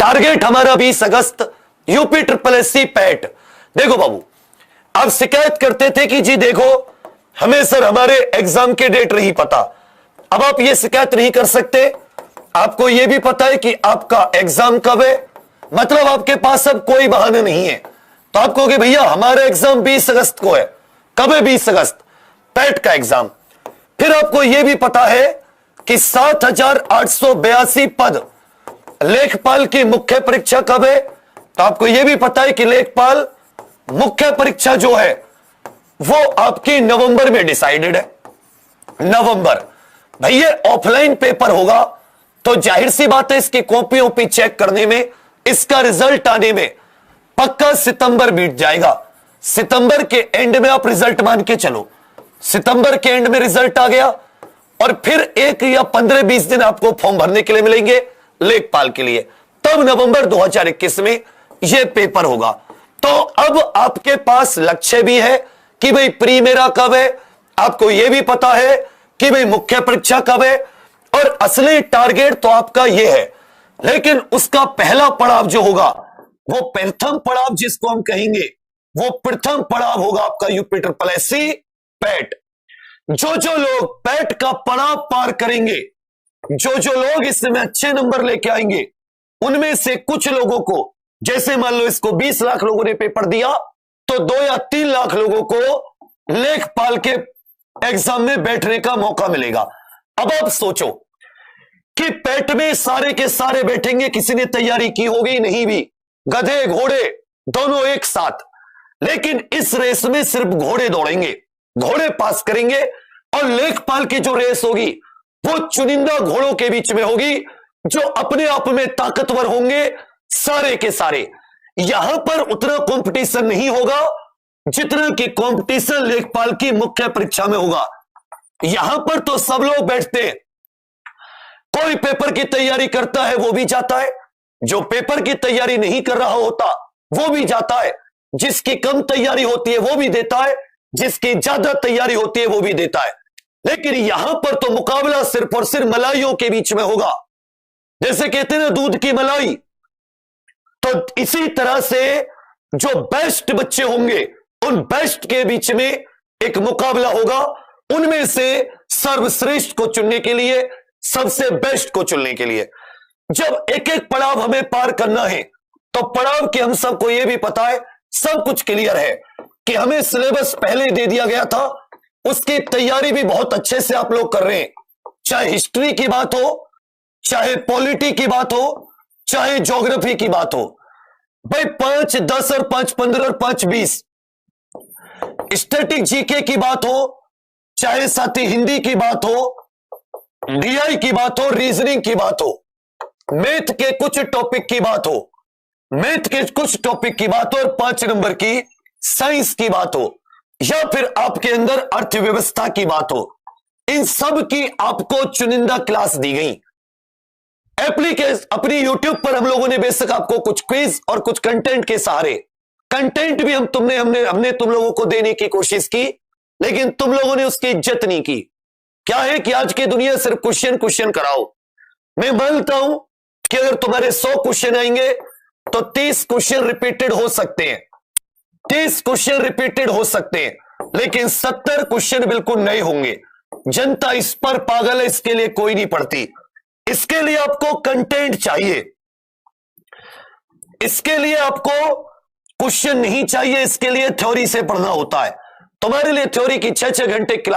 Target हमारा 20 अगस्त UP triple SC PAT. देखो बाबू, आप शिकायत करते थे कि जी देखो हमें सर हमारे एग्जाम के डेट नहीं पता। अब आप ये शिकायत नहीं कर सकते, आपको यह भी पता है कि आपका एग्जाम कब है, मतलब आपके पास अब कोई बहाना नहीं है। तो आप कहोगे भैया हमारा एग्जाम 20 अगस्त को है। कब है 20 अगस्त? पैट का एग्जाम। फिर आपको यह भी पता है कि 7,882 पद लेखपाल की मुख्य परीक्षा कब है। तो आपको यह भी पता है कि लेखपाल मुख्य परीक्षा जो है वो आपकी नवंबर में डिसाइडेड है। नवंबर भैया ऑफलाइन पेपर होगा तो जाहिर सी बात है इसकी कॉपी ओपी चेक करने में, इसका रिजल्ट आने में पक्का सितंबर बीत जाएगा। सितंबर के एंड में आप रिजल्ट मान के चलो, सितंबर के एंड में रिजल्ट आ गया और फिर 1 या 15-20 दिन आपको फॉर्म भरने के लिए मिलेंगे लेखपाल के लिए, तब नवंबर 2021 में यह पेपर होगा। तो अब आपके पास लक्ष्य भी है कि भाई प्री मेरा कब है, आपको यह भी पता है कि भाई मुख्य परीक्षा कब है, और असली टारगेट तो आपका यह है। लेकिन उसका पहला पड़ाव जो होगा वो प्रथम पड़ाव जिसको हम कहेंगे वो प्रथम पड़ाव होगा आपका यूपी ट्रिपल एससी पैट। जो जो लोग पैट का पड़ाव पार करेंगे, जो जो लोग इसमें अच्छे नंबर लेके आएंगे, उनमें से कुछ लोगों को, जैसे मान लो इसको 20 लाख लोगों ने पेपर दिया तो 2 या 3 लाख लोगों को लेखपाल के एग्जाम में बैठने का मौका मिलेगा। अब आप सोचो कि पैट में सारे के सारे बैठेंगे, किसी ने तैयारी की होगी नहीं भी, गधे घोड़े दोनों एक साथ, लेकिन इस रेस में सिर्फ घोड़े दौड़ेंगे, घोड़े पास करेंगे। और लेखपाल की जो रेस होगी वो चुनिंदा घोड़ों के बीच में होगी जो अपने आप में ताकतवर होंगे सारे के सारे। यहां पर उतना कंपटीशन नहीं होगा जितना कि कंपटीशन लेखपाल की मुख्य परीक्षा में होगा। यहां पर तो सब लोग बैठते हैं, कोई पेपर की तैयारी करता है वो भी जाता है, जो पेपर की तैयारी नहीं कर रहा होता वो भी जाता है, जिसकी कम तैयारी होती है वो भी देता है, जिसकी ज्यादा तैयारी होती है वो भी देता है। लेकिन यहां पर तो मुकाबला सिर्फ और सिर्फ malaइयों के बीच में होगा, जैसे कहते हैं ना दूध की मलाई। तो इसी तरह से जो बेस्ट बच्चे होंगे उन बेस्ट के बीच में एक मुकाबला होगा, उनमें से सर्वश्रेष्ठ को चुनने के लिए, सबसे बेस्ट को चुनने के लिए। जब एक एक पड़ाव हमें पार करना है तो पड़ाव के हम सबको यह भी पता है, सब कुछ क्लियर है कि हमें सिलेबस पहले दे दिया गया था, उसकी तैयारी भी बहुत अच्छे से आप लोग कर रहे हैं। चाहे हिस्ट्री की बात हो, चाहे पॉलिटी की बात हो, चाहे ज्योग्राफी की बात हो, भाई 5, 10 और 5, 15 और 5, 20 स्टैटिक जीके की बात हो, चाहे साथी हिंदी की बात हो, डीआई की बात हो, रीजनिंग की बात हो, मैथ के कुछ टॉपिक की बात हो, मैथ के कुछ टॉपिक की बात हो, और 5 नंबर की साइंस की बात हो, या फिर आपके अंदर अर्थव्यवस्था की बात हो, इन सब की आपको चुनिंदा क्लास दी गई। एप्लीकेशन अपनी यूट्यूब पर हम लोगों ने बेशक आपको कुछ क्विज और कुछ कंटेंट के सहारे, कंटेंट भी हमने तुम लोगों को देने की कोशिश की, लेकिन तुम लोगों ने उसकी इज्जत नहीं की। क्या है कि आज की दुनिया सिर्फ क्वेश्चन कराओ। मैं मानता हूं कि अगर तुम्हारे 100 क्वेश्चन आएंगे तो 30 क्वेश्चन रिपीटेड हो सकते हैं, 30 क्वेश्चन रिपीटेड हो सकते हैं, लेकिन 70 क्वेश्चन बिल्कुल नए होंगे। जनता इस पर पागल है, इसके लिए कोई नहीं पढ़ती। इसके लिए आपको कंटेंट चाहिए, इसके लिए आपको क्वेश्चन नहीं चाहिए, इसके लिए थ्योरी से पढ़ना होता है। तुम्हारे लिए थ्योरी की 6-6 घंटे क्लास